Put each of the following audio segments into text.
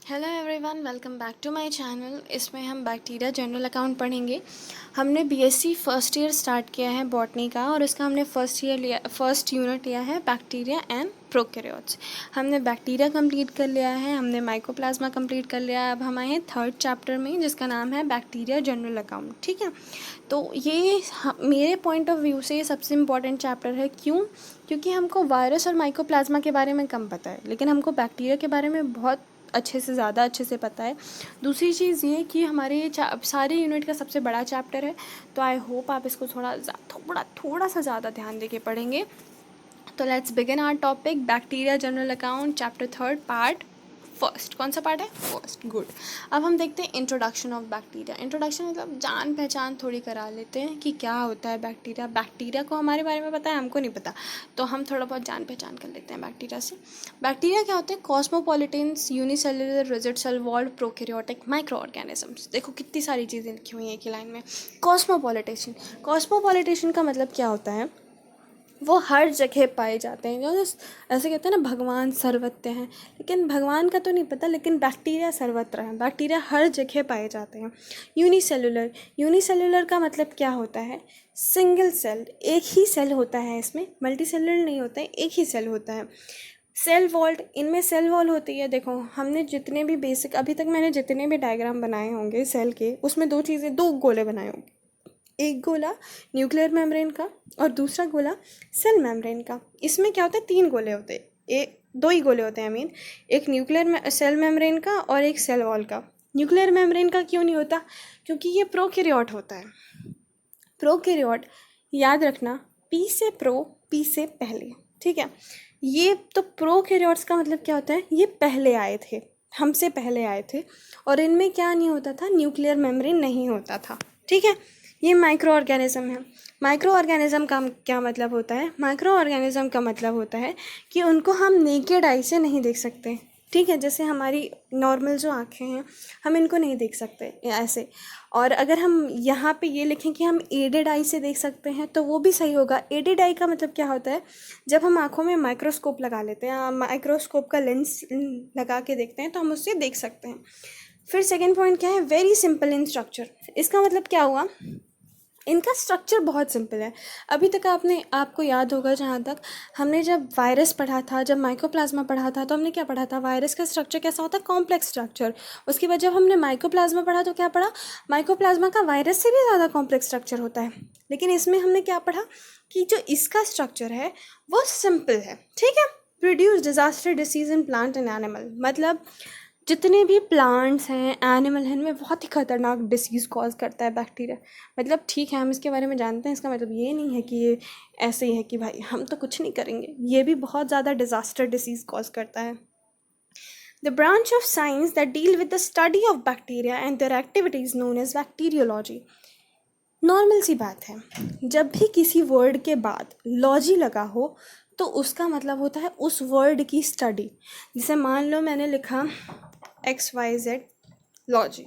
Hello everyone, welcome back to my channel. इसमें हम bacteria general account पढ़ेंगे। हमने बीएससी फर्स्ट ईयर स्टार्ट किया है बॉटनी का, और इसका हमने फर्स्ट यूनिट लिया है बैक्टीरिया एंड प्रोकैरियोट्स। हमने बैक्टीरिया कंप्लीट कर लिया है, हमने माइकोप्लाज्मा कंप्लीट कर लिया है। अब हम आए हैं थर्ड चैप्टर में, जिसका नाम है बैक्टीरिया जनरल अकाउंट। ठीक है, तो ये मेरे पॉइंट ऑफ व्यू से ये सबसे इम्पॉर्टेंट चैप्टर है। क्यों? क्योंकि हमको वायरस और माइकोप्लाज्मा के बारे में कम पता है, लेकिन हमको बैक्टीरिया के बारे में बहुत ज़्यादा अच्छे से पता है। दूसरी चीज़ ये कि हमारे ये सारे यूनिट का सबसे बड़ा चैप्टर है, तो आई होप आप इसको थोड़ा सा ज़्यादा ध्यान देके पढ़ेंगे। तो let's begin our topic, bacteria general account, chapter third, part first. कौन सा पार्ट है? फर्स्ट। गुड। अब हम देखते हैं इंट्रोडक्शन ऑफ बैक्टीरिया। इंट्रोडक्शन मतलब जान पहचान थोड़ी करा लेते हैं कि क्या होता है बैक्टीरिया। बैक्टीरिया को हमारे बारे में पता है, हमको नहीं पता, तो हम थोड़ा बहुत जान पहचान कर लेते हैं बैक्टीरिया से। बैक्टीरिया क्या होते हैं? Cosmopolitans, unicellular, rigid cell walled, prokaryotic micro organisms. देखो कितनी सारी चीज़ें लिखी हुई हैं एक ही लाइन में। कॉस्मोपॉलिटेशन का मतलब क्या होता है? वो हर जगह पाए जाते हैं। जो ऐसे कहते हैं ना, भगवान सर्वत्र हैं, लेकिन भगवान का तो नहीं पता, लेकिन बैक्टीरिया सर्वत्र हैं। बैक्टीरिया हर जगह पाए जाते हैं। यूनिसेलुलर का मतलब क्या होता है? सिंगल सेल, एक ही सेल होता है, इसमें मल्टी सेलुलर नहीं होता है, एक ही सेल होता है। सेल वॉल्ड, इनमें सेल वॉल होती है। देखो हमने जितने भी बेसिक, अभी तक मैंने जितने भी डायग्राम बनाए होंगे सेल के, उसमें दो गोले बनाए होंगे। एक गोला न्यूक्लियर मेम्ब्रेन का और दूसरा गोला सेल मेम्ब्रेन का। इसमें क्या होता है? तीन गोले होते हैं, दो ही गोले होते हैं। एक न्यूक्लियर सेल मेम्ब्रेन का और एक सेल वॉल का। न्यूक्लियर मेम्ब्रेन का क्यों नहीं होता? क्योंकि ये प्रोकैरियोट होता है। प्रोकैरियोट, याद रखना, पी से प्रो, पी से पहले। ठीक है, ये तो प्रोकैरियोट्स का मतलब क्या होता है? ये पहले आए थे, हमसे पहले आए थे, और इनमें क्या नहीं होता था? न्यूक्लियर मेम्ब्रेन नहीं होता था। ठीक है, ये माइक्रो ऑर्गेनिज्म है। माइक्रो ऑर्गेनिज्म का क्या मतलब होता है? माइक्रो ऑर्गेनिज्म का मतलब होता है कि उनको हम नेकेड आई से नहीं देख सकते। ठीक है, जैसे हमारी नॉर्मल जो आँखें हैं, हम इनको नहीं देख सकते ऐसे। और अगर हम यहाँ पे ये लिखें कि हम एडेड आई से देख सकते हैं, तो वो भी सही होगा। एडेड आई का मतलब क्या होता है? जब हम आँखों में माइक्रोस्कोप लगा लेते हैं, माइक्रोस्कोप का लेंस लगा के देखते हैं, तो हम उससे देख सकते हैं। फिर सेकेंड पॉइंट क्या है? Very simple in structure. इसका मतलब क्या हुआ? इनका स्ट्रक्चर बहुत सिंपल है। अभी तक आपको याद होगा, जहाँ तक हमने जब वायरस पढ़ा था, जब माइकोप्लाज्मा पढ़ा था, तो हमने क्या पढ़ा था? वायरस का स्ट्रक्चर कैसा होता है? Complex structure. उसके बाद जब हमने माइकोप्लाज्मा पढ़ा तो क्या पढ़ा? माइकोप्लाज्मा का वायरस से भी ज़्यादा कॉम्प्लेक्स स्ट्रक्चर होता है। लेकिन इसमें हमने क्या पढ़ा कि जो इसका स्ट्रक्चर है वो सिंपल है। ठीक है, produce disaster disease in plant and animal. मतलब जितने भी प्लांट्स हैं, एनिमल हैं, इनमें बहुत ही खतरनाक डिसीज़ कॉज करता है बैक्टीरिया। मतलब ठीक है, हम इसके बारे में जानते हैं, इसका मतलब ये नहीं है कि ये ऐसे ही है कि भाई हम तो कुछ नहीं करेंगे। ये भी बहुत ज़्यादा डिजास्टर डिसीज़ कॉज करता है। The branch of science that deal with the study of bacteria and their activities known as bacteriology. Normal सी बात है, जब भी किसी वर्ड के बाद लॉजी लगा हो, तो उसका मतलब होता है उस वर्ड की स्टडी। जैसे मान लो मैंने लिखा XYZ लॉजी।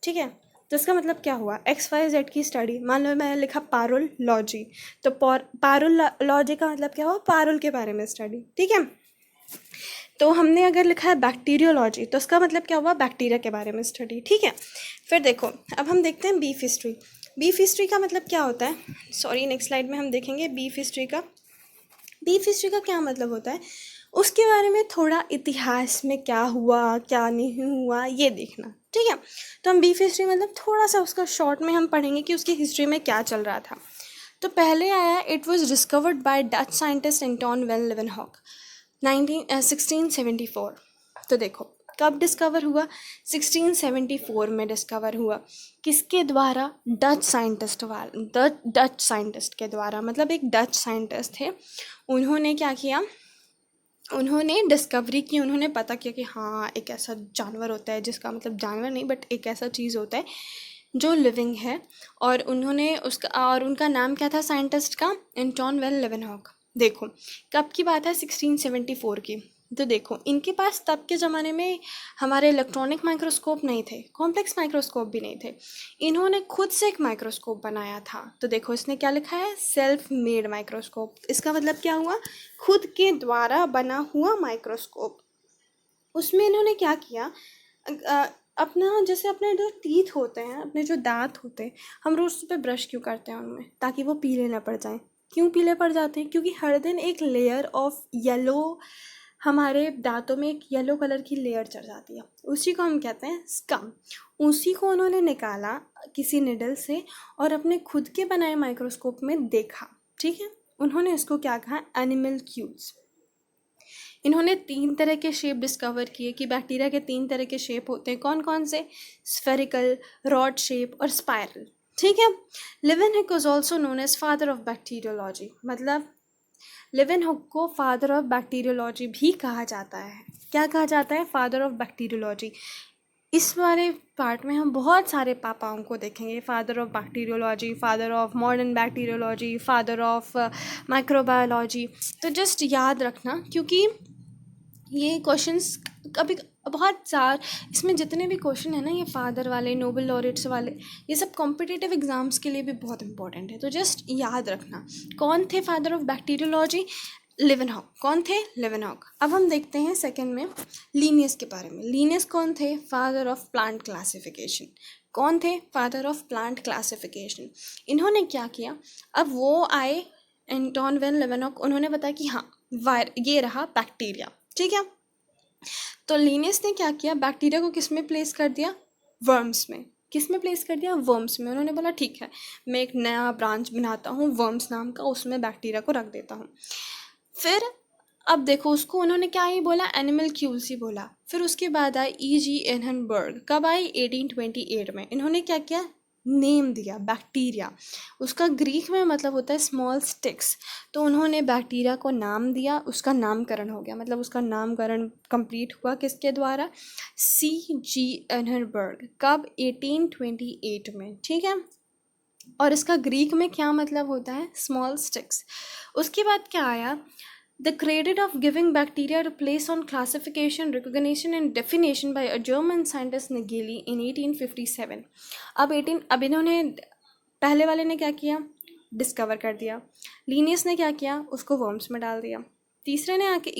ठीक है, तो इसका मतलब क्या हुआ? XYZ की स्टडी। मान लो मैंने लिखा पारुल लॉजी, तो पारुल लॉजी का मतलब क्या हुआ? पारुल के बारे में स्टडी। ठीक है, तो हमने अगर लिखा है बैक्टीरियोलॉजी, तो उसका मतलब क्या हुआ? बैक्टीरिया के बारे में स्टडी। ठीक है, फिर देखो, अब हम देखते हैं बीफ हिस्ट्री। बीफ हिस्ट्री का मतलब क्या होता है? सॉरी, नेक्स्ट स्लाइड में हम देखेंगे बीफ हिस्ट्री का। बीफ हिस्ट्री का क्या मतलब होता है? उसके बारे में थोड़ा इतिहास में क्या हुआ, क्या नहीं हुआ, ये देखना। ठीक है, तो हम बीफ हिस्ट्री मतलब थोड़ा सा उसका शॉर्ट में हम पढ़ेंगे कि उसकी हिस्ट्री में क्या चल रहा था। तो पहले आया, it was discovered by Dutch scientist Anton van Leeuwenhoek 1674। तो देखो कब डिस्कवर हुआ? 1674 में डिस्कवर हुआ। किसके द्वारा? डच साइंटिस्ट के द्वारा। मतलब एक डच साइंटिस्ट थे, उन्होंने क्या किया? उन्होंने डिस्कवरी की, उन्होंने पता किया कि हाँ एक ऐसा जानवर होता है, जिसका मतलब जानवर नहीं बट एक ऐसा चीज़ होता है जो लिविंग है। और उनका नाम क्या था साइंटिस्ट का? Anton van Leeuwenhoek. देखो कब की बात है? 1674 की। तो देखो इनके पास तब के ज़माने में हमारे इलेक्ट्रॉनिक माइक्रोस्कोप नहीं थे, कॉम्प्लेक्स माइक्रोस्कोप भी नहीं थे। इन्होंने खुद से एक माइक्रोस्कोप बनाया था। तो देखो इसने क्या लिखा है? Self made microscope. इसका मतलब क्या हुआ? खुद के द्वारा बना हुआ माइक्रोस्कोप। उसमें इन्होंने क्या किया, अपना जैसे अपने जो टीथ होते हैं, अपने जो दांत होते हैं, हम रोज़ सुबह ब्रश क्यों करते हैं उनमें, ताकि वो पीले ना पड़ जाएं। क्यों पीले पड़ जाते हैं? क्योंकि हर दिन एक लेयर ऑफ येलो, हमारे दांतों में एक येलो कलर की लेयर चढ़ जाती है, उसी को हम कहते हैं स्कम। उसी को उन्होंने निकाला किसी निडल से और अपने खुद के बनाए माइक्रोस्कोप में देखा। ठीक है, उन्होंने इसको क्या कहा, एनिमल क्यूल्स। इन्होंने 3 तरह के शेप डिस्कवर किए कि बैक्टीरिया के 3 तरह के शेप होते हैं। कौन कौन से? स्फेरिकल, रॉड शेप और स्पाइरल। ठीक है। Leeuwenhoek was also known as father of bacteriology, मतलब लेवेनहुक को फादर ऑफ बैक्टीरियोलॉजी भी कहा जाता है। क्या कहा जाता है? Father of bacteriology. इस वाले पार्ट में हम बहुत सारे पापाओं को देखेंगे, father of bacteriology, father of modern bacteriology, father of microbiology. तो जस्ट याद रखना, क्योंकि ये क्वेश्चंस कभी बहुत सार इसमें जितने भी क्वेश्चन है ना, ये फादर वाले, नोबेल लॉरेट्स वाले, ये सब कॉम्पिटिटिव एग्जाम्स के लिए भी बहुत इंपॉर्टेंट है। तो जस्ट याद रखना कौन थे फादर ऑफ बैक्टीरियोलॉजी, लेवेनहॉक। कौन थे? लेवेनहॉक। अब हम देखते हैं सेकंड में लीनियस के बारे में। लीनियस कौन थे? Father of plant classification. कौन थे? Father of plant classification. इन्होंने क्या किया, अब वो आए एंटोन वेन लेवेनहॉक, उन्होंने बताया कि हाँ ये रहा बैक्टीरिया। ठीक है, तो लीनियस ने क्या किया, बैक्टीरिया को किस में प्लेस कर दिया? वर्म्स में। किस में प्लेस कर दिया? वर्म्स में। उन्होंने बोला ठीक है, मैं एक नया ब्रांच बनाता हूँ वर्म्स नाम का, उसमें बैक्टीरिया को रख देता हूँ। फिर अब देखो, उसको उन्होंने क्या ही बोला, एनिमल क्यूल्स ही बोला। फिर उसके बाद आई E.G. एनहनबर्ग। कब आई? 1828 में। इन्होंने क्या किया, नेम दिया बैक्टीरिया। उसका ग्रीक में मतलब होता है स्मॉल स्टिक्स। तो उन्होंने बैक्टीरिया को नाम दिया, उसका नामकरण हो गया, मतलब उसका नामकरण कंप्लीट हुआ किसके द्वारा? C.G. एनहनबर्ग। कब? 1828 में। ठीक है, और इसका ग्रीक में क्या मतलब होता है? Small sticks. उसके बाद क्या आया, The credit of giving bacteria a place on classification, recognition and definition by a German scientist Nageli in 1857. अब इन्होंने पहले वाले ने क्या किया, डिस्कवर कर दिया। लीनियस ने क्या किया, उसको वर्म्स में डाल दिया। तीसरे ने आके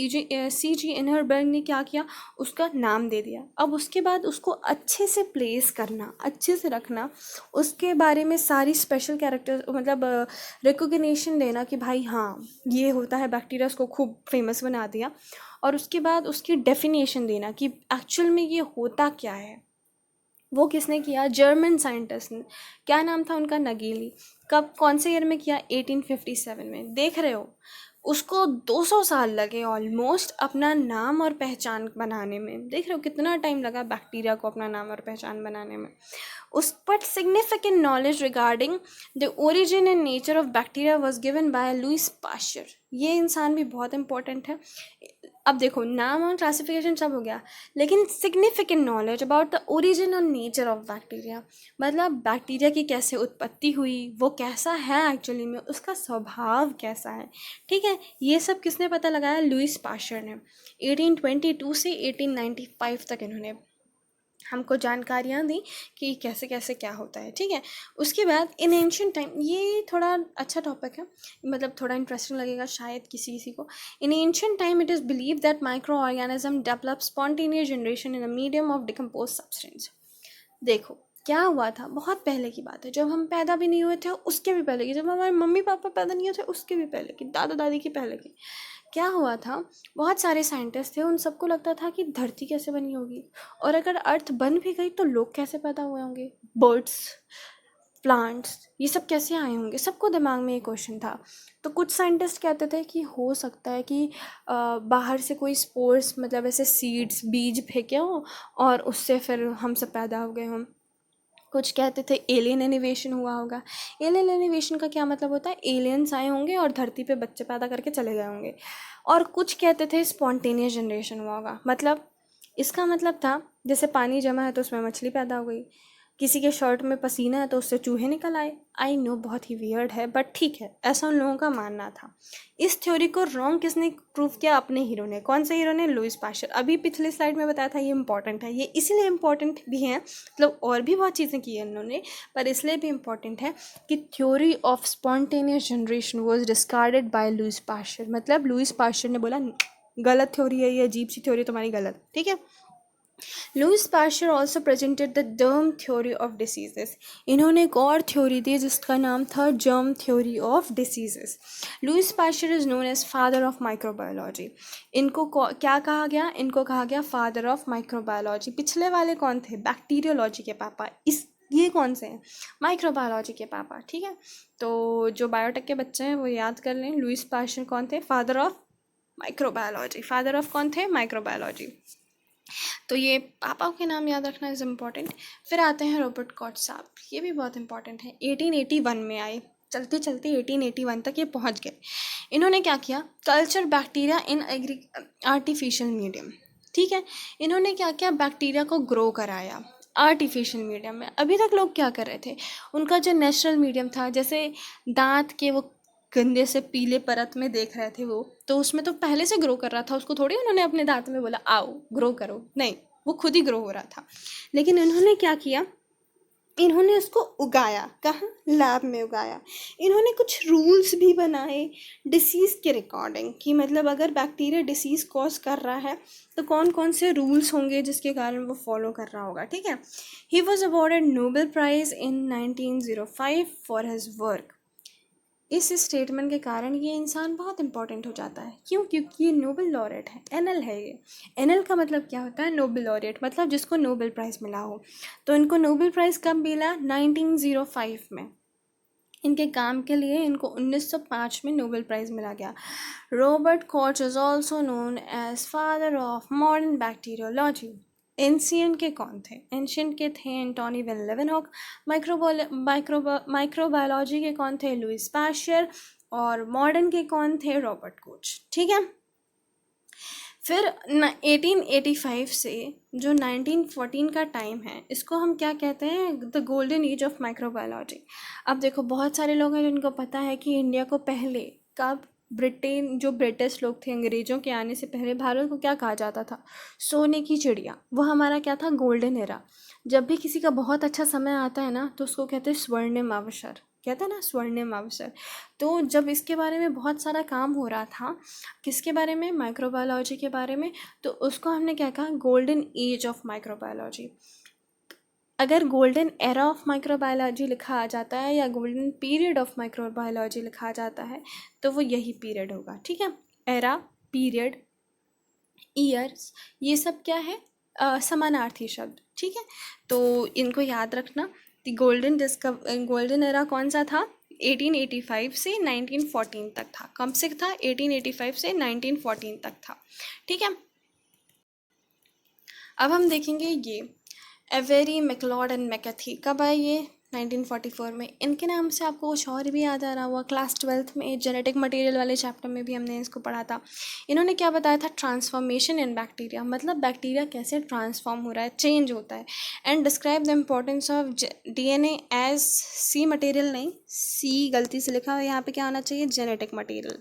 C.G. एनहनबर्ग ने क्या किया, उसका नाम दे दिया। अब उसके बाद उसको अच्छे से प्लेस करना, अच्छे से रखना, उसके बारे में सारी स्पेशल कैरेक्टर, मतलब रिकॉग्निशन देना कि भाई हाँ ये होता है बैक्टीरिया, उसको खूब फेमस बना दिया। और उसके बाद उसकी डेफिनेशन देना कि एक्चुअल में ये होता क्या है। वो किसने किया? जर्मन साइंटिस्ट ने। क्या नाम था उनका? नगेली। कब, कौन से ईयर में किया? 1857 में। देख रहे हो, उसको 200 साल लगे ऑलमोस्ट अपना नाम और पहचान बनाने में। देख रहे हो कितना टाइम लगा बैक्टीरिया को अपना नाम और पहचान बनाने में। उस पर significant knowledge regarding the origin and nature of bacteria was given by Louis Pasteur. ये इंसान भी बहुत इंपॉर्टेंट है। अब देखो, नाम और क्लासिफिकेशन सब हो गया, लेकिन significant knowledge about the origin और नेचर ऑफ बैक्टीरिया, मतलब बैक्टीरिया की कैसे उत्पत्ति हुई, वो कैसा है एक्चुअली में, उसका स्वभाव कैसा है। ठीक है, ये सब किसने पता लगाया? लुईस पाश्चर ने। 1822 से 1895 तक इन्होंने हमको जानकारियाँ दी कि कैसे कैसे क्या होता है। ठीक है, उसके बाद इन एंशिएंट टाइम, ये थोड़ा अच्छा टॉपिक है, मतलब थोड़ा इंटरेस्टिंग लगेगा शायद किसी किसी को। इन ancient time it is believe that micro organism develop spontaneous generation in a medium of decompose substance. देखो क्या हुआ था, बहुत पहले की बात है, जब हम पैदा भी नहीं हुए थे, उसके भी पहले की, जब हमारे मम्मी पापा पैदा नहीं हुए थे उसके भी पहले की, दादा दादी की पहले की। क्या हुआ था, बहुत सारे साइंटिस्ट थे, उन सबको लगता था कि धरती कैसे बनी होगी, और अगर अर्थ बन भी गई तो लोग कैसे पैदा हुए होंगे, बर्ड्स, प्लांट्स, ये सब कैसे आए होंगे। सबको दिमाग में ये क्वेश्चन था। तो कुछ साइंटिस्ट कहते थे कि हो सकता है कि बाहर से कोई स्पोर्स, मतलब ऐसे सीड्स, बीज फेंके हों और उससे फिर हम सब पैदा हो गए हों। कुछ कहते थे एलियन एनिवेशन हुआ होगा। एलियन एनिवेशन का क्या मतलब होता है? एलियंस आए होंगे और धरती पे बच्चे पैदा करके चले गए होंगे। और कुछ कहते थे स्पॉन्टेनियस जनरेशन हुआ होगा, मतलब इसका मतलब था जैसे पानी जमा है तो उसमें मछली पैदा हो गई, किसी के शर्ट में पसीना है तो उससे चूहे निकल आए। आई नो बहुत ही वियर्ड है, बट ठीक है, ऐसा उन लोगों का मानना था। इस थ्योरी को रॉन्ग किसने प्रूव किया? अपने हीरो ने। कौन से हीरो ने? Louis Pasteur. अभी पिछले स्लाइड में बताया था ये इंपॉर्टेंट है, ये इसीलिए इंपॉर्टेंट भी है, मतलब और भी बहुत चीज़ें की है इन्होंने, पर इसलिए भी इंपॉर्टेंट है कि theory of spontaneous generation was discarded by Louis Pasteur. मतलब लुईस पाश्चर ने बोला गलत थ्योरी है, ये अजीब सी थ्योरी तुम्हारी गलत, ठीक है। Louis Pasteur also presented the germ theory of diseases. इन्होंने एक और थ्योरी दी जिसका नाम था germ theory of diseases. Louis Pasteur is known as father of microbiology. इनको क्या कहा गया, इनको कहा गया फादर ऑफ माइक्रोबायोलॉजी। पिछले वाले कौन थे, बैक्टीरियोलॉजी के पापा। ये कौन से हैं, माइक्रोबायोलॉजी के पापा, ठीक है। तो जो बायोटेक के बच्चे हैं वो याद कर लें, लुईस पाश्चर कौन थे, father of microbiology. Father of कौन थे, माइक्रोबायोलॉजी। तो ये पापा के नाम याद रखना इज़ इम्पॉर्टेंट। फिर आते हैं रॉबर्ट कॉच साहब, ये भी बहुत इंपॉर्टेंट है। 1881 में आए, चलते चलते 1881 तक ये पहुंच गए। इन्होंने क्या किया, culture bacteria in artificial medium, ठीक है। इन्होंने क्या किया, बैक्टीरिया को ग्रो कराया आर्टिफिशियल मीडियम में। अभी तक लोग क्या कर रहे थे, उनका जो नेचुरल मीडियम था, जैसे दांत के वो गंदे से पीले परत में देख रहे थे वो, तो उसमें तो पहले से ग्रो कर रहा था, उसको थोड़ी उन्होंने अपने दांत में बोला आओ ग्रो करो, नहीं, वो खुद ही ग्रो हो रहा था। लेकिन इन्होंने क्या किया, इन्होंने उसको उगाया, कहाँ, लैब में उगाया। इन्होंने कुछ रूल्स भी बनाए डिसीज़ के रिकॉर्डिंग, कि मतलब अगर बैक्टीरिया डिसीज़ कॉज कर रहा है तो कौन कौन से रूल्स होंगे जिसके कारण वो फॉलो कर रहा होगा, ठीक है। He was awarded Nobel prize in 1905 for his work. इस स्टेटमेंट के कारण ये इंसान बहुत इंपॉर्टेंट हो जाता है, क्यों, क्योंकि ये नोबेल लॉरेट है, एनएल है ये। एनएल का मतलब क्या होता है, नोबेल लॉरेट, मतलब जिसको नोबेल प्राइज़ मिला हो। तो इनको नोबेल प्राइज़ कब मिला, 1905 में। इनके काम के लिए इनको 1905 में नोबेल प्राइज़ मिला गया। Robert Koch is also known as father of modern bacteriology. Ancient के कौन थे, एंशियंट के थे एंटोनी वेन लेवेनहॉक। माइक्रोबायोलॉजी के कौन थे, लुईस पाश्चर। और मॉडर्न के कौन थे, रॉबर्ट कोच, ठीक है। फिर 1885 से जो 1914 का टाइम है, इसको हम क्या कहते हैं, the golden age of microbiology. अब देखो, बहुत सारे लोग हैं जिनको पता है कि इंडिया को पहले कब, ब्रिटेन, जो ब्रिटिश लोग थे, अंग्रेज़ों के आने से पहले भारत को क्या कहा जाता था, सोने की चिड़िया। वो हमारा क्या था, गोल्डन एरा। जब भी किसी का बहुत अच्छा समय आता है ना, तो उसको कहते हैं स्वर्णिम अवसर, कहते हैं ना, स्वर्णिम अवसर। तो जब इसके बारे में बहुत सारा काम हो रहा था, किसके बारे में, माइक्रोबायोलॉजी के बारे में, तो उसको हमने क्या कहा, गोल्डन एज ऑफ माइक्रोबायोलॉजी। अगर गोल्डन एरा ऑफ माइक्रोबायोलॉजी लिखा आ जाता है या गोल्डन पीरियड ऑफ माइक्रोबायोलॉजी लिखा जाता है, तो वो यही पीरियड होगा, ठीक है। एरा, पीरियड, ईयर्स, ये सब क्या है, समानार्थी शब्द, ठीक है। तो इनको याद रखना। गोल्डन एरा कौन सा था, 1885 से 1914 तक था। कब से था, 1885 से 1914 तक था, ठीक है। अब हम देखेंगे ये एवेरी, मैकलॉड एंड मैकेथी कब आए, ये 1944 में। इनके नाम से आपको कुछ और भी याद आ रहा हुआ, क्लास 12th में जेनेटिक मटेरियल वाले चैप्टर में भी हमने इसको पढ़ा था। इन्होंने क्या बताया था, ट्रांसफॉर्मेशन इन बैक्टीरिया, मतलब बैक्टीरिया कैसे ट्रांसफॉर्म हो रहा है, चेंज होता है। And describe the importance of DNA as सी मटेरियल, नहीं, सी गलती से लिखा हुआ, यहाँ पे क्या होना चाहिए, जेनेटिक मटेरियल,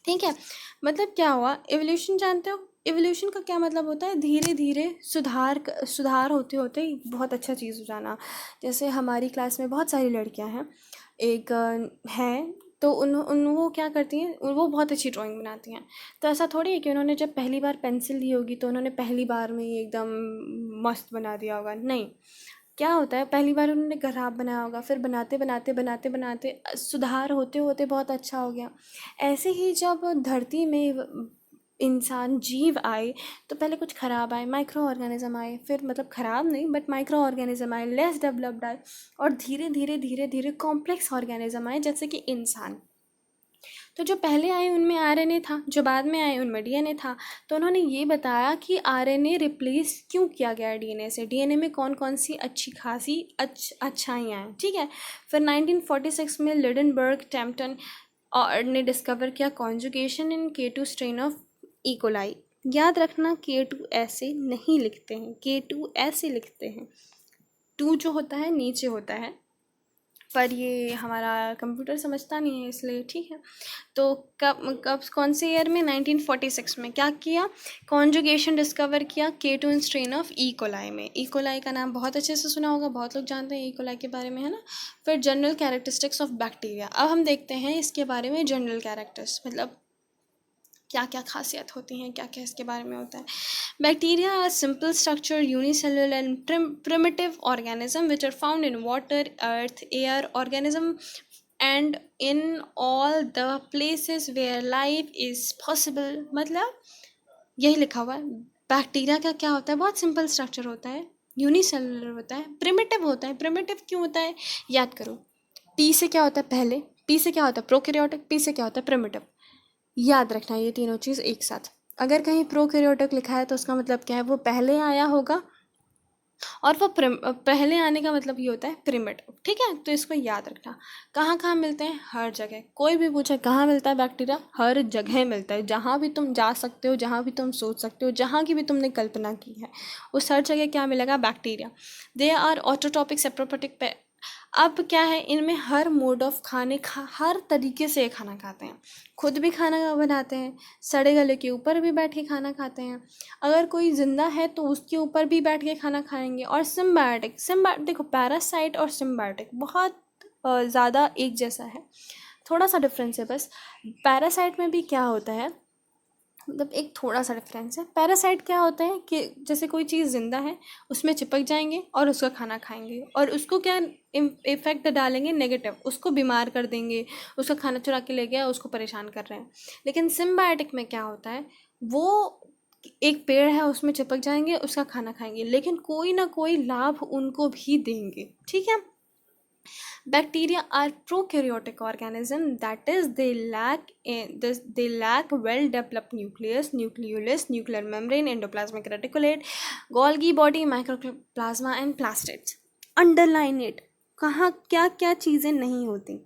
ठीक है। मतलब क्या हुआ, एवोल्यूशन जानते हो, एवोल्यूशन का क्या मतलब होता है, धीरे धीरे सुधार होते होते बहुत अच्छा चीज़ हो जाना। जैसे हमारी क्लास में बहुत सारी लड़कियां हैं, एक हैं, तो उन वो क्या करती हैं, वो बहुत अच्छी ड्राइंग बनाती हैं। तो ऐसा थोड़ी है कि उन्होंने जब पहली बार पेंसिल ली होगी तो उन्होंने पहली बार में ही एकदम मस्त बना दिया होगा, नहीं। क्या होता है, पहली बार उन्होंने खराब बनाया होगा, फिर बनाते बनाते बनाते बनाते सुधार होते होते बहुत अच्छा हो गया। ऐसे ही जब धरती में इंसान जीव आए, तो पहले कुछ ख़राब आए, माइक्रो ऑर्गेनिज्म आए, फिर मतलब ख़राब नहीं बट माइक्रो ऑर्गेनिज्म आए, लेस डेवलप्ड आए, और धीरे धीरे धीरे धीरे कॉम्प्लेक्स ऑर्गेनिज्म आए, जैसे कि इंसान। तो जो पहले आए उनमें आरएनए था, जो बाद में आए उनमें डीएनए था। तो उन्होंने ये बताया कि आरएनए रिप्लेस क्यों किया गया डीएनए से, डीएनए में कौन कौन सी अच्छी खासी अच्छाइयाँ हैं, ठीक है। फिर 1946 में लिडेनबर्ग टैम्पटन और ने डिस्कवर किया conjugation in K2 strain of E coli. याद रखना, K2 ऐसे नहीं लिखते हैं, K2 ऐसे लिखते हैं, 2 जो होता है नीचे होता है, पर ये हमारा कंप्यूटर समझता नहीं है इसलिए, ठीक है। तो कब कौन से ईयर में, 1946 में क्या किया, कॉन्जुगेशन डिस्कवर किया K2 स्ट्रेन ऑफ कोलाई में। कोलाई का नाम बहुत अच्छे से सुना होगा, बहुत लोग जानते हैं कोलाई के बारे में, है ना। फिर जनरल कैरेक्टरिस्टिक्स ऑफ बैक्टीरिया। अब हम देखते हैं इसके बारे में जनरल कैरेक्टर्स, मतलब क्या क्या खासियत होती हैं, क्या क्या इसके बारे में होता है। Bacteria are simple structure unicellular and primitive organism which are found in water, earth, air organism and in all the places where life is possible. मतलब यही लिखा हुआ है। बैक्टीरिया का क्या होता है, बहुत सिंपल स्ट्रक्चर होता है, यूनिसेलुलर होता है, प्रिमिटिव होता है। प्रिमिटिव क्यों होता है, याद करो। पी से क्या होता है पहले, पी से क्या होता है प्रोकैरियोटिक, पी से क्या होता है प्रिमिटिव। याद रखना ये तीनों चीज़ एक साथ। अगर कहीं प्रोकैरियोटिक लिखा है तो उसका मतलब क्या है, वो पहले आया होगा, और वो पहले आने का मतलब ये होता है प्रिमिटिव। ठीक है, तो इसको याद रखना। कहाँ कहाँ मिलते हैं, हर जगह। कोई भी पूछे कहाँ मिलता है बैक्टीरिया, हर जगह मिलता है। जहाँ भी तुम जा सकते हो, जहाँ भी तुम सोच सकते हो, जहाँ की भी तुमने कल्पना की है, उस हर जगह क्या मिलेगा, bacteria. They are autotrophic saprophytic. अब क्या है, इनमें हर मोड ऑफ हर तरीके से खाना खाते हैं। खुद भी खाना बनाते हैं, सड़े गले के ऊपर भी बैठ के खाना खाते हैं। अगर कोई जिंदा है तो उसके ऊपर भी बैठ के खाना खाएंगे। और सिम्बायोटिक, देखो पैरासाइट और सिम्बायोटिक बहुत ज़्यादा एक जैसा है, थोड़ा सा डिफरेंस है बस। पैरासाइट में भी क्या होता है, मतलब एक थोड़ा सा डिफरेंस है। पैरासाइट क्या होता है कि जैसे कोई चीज़ ज़िंदा है, उसमें चिपक जाएंगे और उसका खाना खाएंगे, और उसको क्या इफेक्ट डालेंगे नेगेटिव, उसको बीमार कर देंगे, उसका खाना चुरा के ले गया, उसको परेशान कर रहे हैं। लेकिन सिम्बायोटिक में क्या होता है, वो एक पेड़ है, उसमें चिपक जाएंगे, उसका खाना खाएंगे, लेकिन कोई ना कोई लाभ उनको भी देंगे। ठीक है। Bacteria are prokaryotic organism, that is they lack well developed nucleus, nucleolus, nuclear membrane, endoplasmic reticulate, Golgi body, microplasma and plastids. Underline it, कहाँ क्या क्या चीज़ें नहीं होती।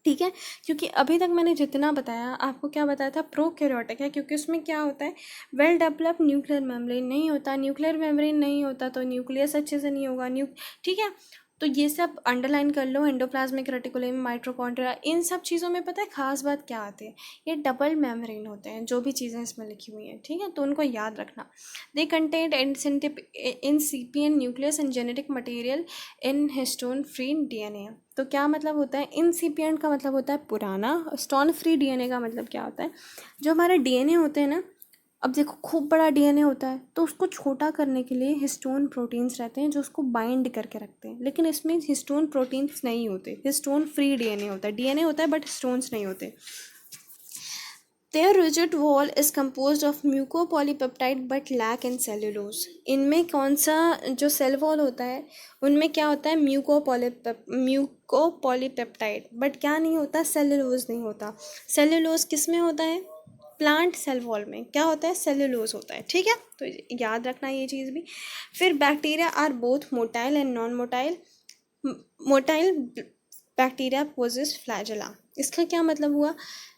ठीक है, क्योंकि अभी तक मैंने जितना बताया आपको, क्या बताया था, प्रोकैरियोटिक है, क्योंकि उसमें क्या होता है, वेल डेवलप न्यूक्लियर मेम्ब्रेन नहीं होता। न्यूक्लियर मेम्ब्रेन नहीं होता तो न्यूक्लियस अच्छे से नहीं होगा। ठीक है, तो ये सब अंडरलाइन कर लो। एंडोप्लाज्मिक रेटिकुलम, माइटोकॉन्ड्रिया, इन सब चीज़ों में पता है खास बात क्या आती है, ये डबल मेम्ब्रेन होते हैं, जो भी चीज़ें इसमें लिखी हुई हैं। ठीक है, तो उनको याद रखना। They contain incipient nucleus and genetic material in histone free DNA. तो क्या मतलब होता है, इनसिपिएंट का मतलब होता है पुराना, स्टोन फ्री डीएनए का मतलब क्या होता है, जो हमारे डीएनए होते हैं ना, अब देखो खूब बड़ा डीएनए होता है तो उसको छोटा करने के लिए हिस्टोन प्रोटीन्स रहते हैं जो उसको बाइंड करके रखते हैं, लेकिन इसमें हिस्टोन प्रोटीन्स नहीं होते, हिस्टोन फ्री डीएनए होता है। डीएनए होता है बट हिस्टोन्स नहीं होते। Their rigid wall is composed of mucopolysaccharides but lack in cellulose. इनमें कौन सा जो सेल वॉल होता है उनमें क्या होता है, म्यूकोपॉलीपेप्टाइड, बट क्या नहीं होता, सेलुलोज नहीं होता। सेलुलोज किस में होता है, प्लांट सेल वॉल में क्या होता है, सेलुलोज होता है। ठीक है, तो याद रखना ये चीज़ भी। फिर bacteria are both motile and non motile. Motile bacteria possess flagella. इसका क्या मतलब हुआ,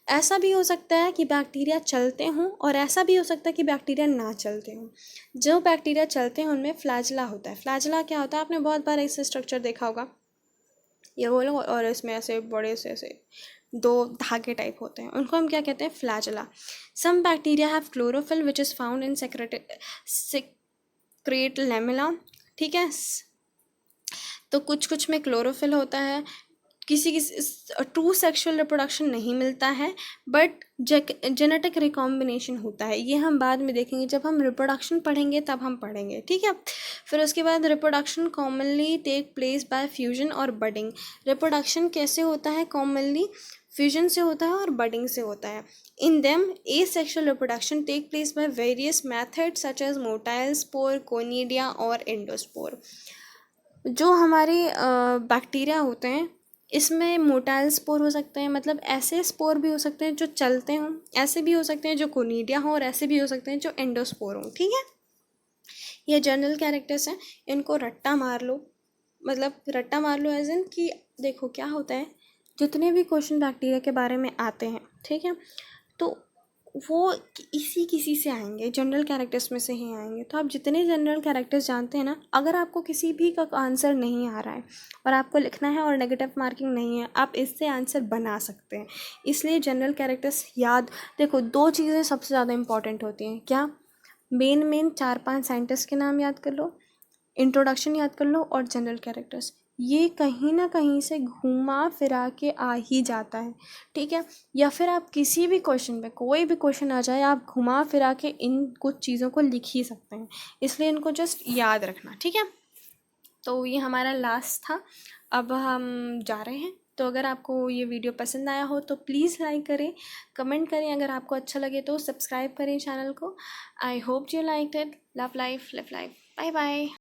ऐसा भी हो सकता है कि बैक्टीरिया चलते हों और ऐसा भी हो सकता है कि बैक्टीरिया ना चलते हों। जो बैक्टीरिया चलते हैं उनमें फ्लैजेला होता है। फ्लैजेला क्या होता है, आपने बहुत बार ऐसे स्ट्रक्चर देखा होगा, ये बोलो, और इसमें ऐसे बड़े से ऐसे दो धागे टाइप होते हैं, उनको हम क्या कहते हैं, flagella. Some bacteria have chlorophyll which is found in secret lamella. ठीक है, तो कुछ कुछ में क्लोरोफिल होता है, किसी ट्रू सेक्सुअल रिप्रोडक्शन नहीं मिलता है, बट जेनेटिक रिकॉम्बिनेशन होता है। ये हम बाद में देखेंगे, जब हम रिप्रोडक्शन पढ़ेंगे तब हम पढ़ेंगे। ठीक है, फिर उसके बाद reproduction commonly take place by fusion और बडिंग। रिप्रोडक्शन कैसे होता है, कॉमनली फ्यूजन से होता है और बडिंग से होता है। In them asexual reproduction take place by various methods such as motile spore, conidia और एंडोस्पोर। जो हमारे बैक्टीरिया होते हैं इसमें मोटाइल स्पोर हो सकते हैं, मतलब ऐसे स्पोर भी हो सकते हैं जो चलते हों, ऐसे भी हो सकते हैं जो कोनिडिया हों, और ऐसे भी हो सकते हैं जो एंडोस्पोर हों। ठीक है, ये जनरल कैरेक्टर्स हैं, इनको रट्टा मार लो, मतलब रट्टा मार लो एज इन कि देखो क्या होता है, जितने भी क्वेश्चन बैक्टीरिया के बारे में आते हैं, ठीक है, तो वो किसी से आएंगे, जनरल कैरेक्टर्स में से ही आएंगे। तो आप जितने जनरल कैरेक्टर्स जानते हैं ना, अगर आपको किसी भी का आंसर नहीं आ रहा है और आपको लिखना है और नेगेटिव मार्किंग नहीं है, आप इससे आंसर बना सकते हैं। इसलिए जनरल कैरेक्टर्स याद, देखो दो चीज़ें सबसे ज़्यादा इंपॉर्टेंट होती हैं, क्या, मेन 4-5 साइंटिस्ट के नाम याद कर लो, इंट्रोडक्शन याद कर लो और जनरल कैरेक्टर्स। ये कहीं ना कहीं से घूमा फिरा के आ ही जाता है, ठीक है। या फिर आप किसी भी क्वेश्चन पे, कोई भी क्वेश्चन आ जाए, आप घुमा फिरा के इन कुछ चीज़ों को लिख ही सकते हैं, इसलिए इनको जस्ट याद रखना, ठीक है। तो ये हमारा लास्ट था, अब हम जा रहे हैं। तो अगर आपको ये वीडियो पसंद आया हो तो प्लीज़ लाइक करें, कमेंट करें, अगर आपको अच्छा लगे तो सब्सक्राइब करें चैनल को। I hope you like it. Love life, live life, bye bye.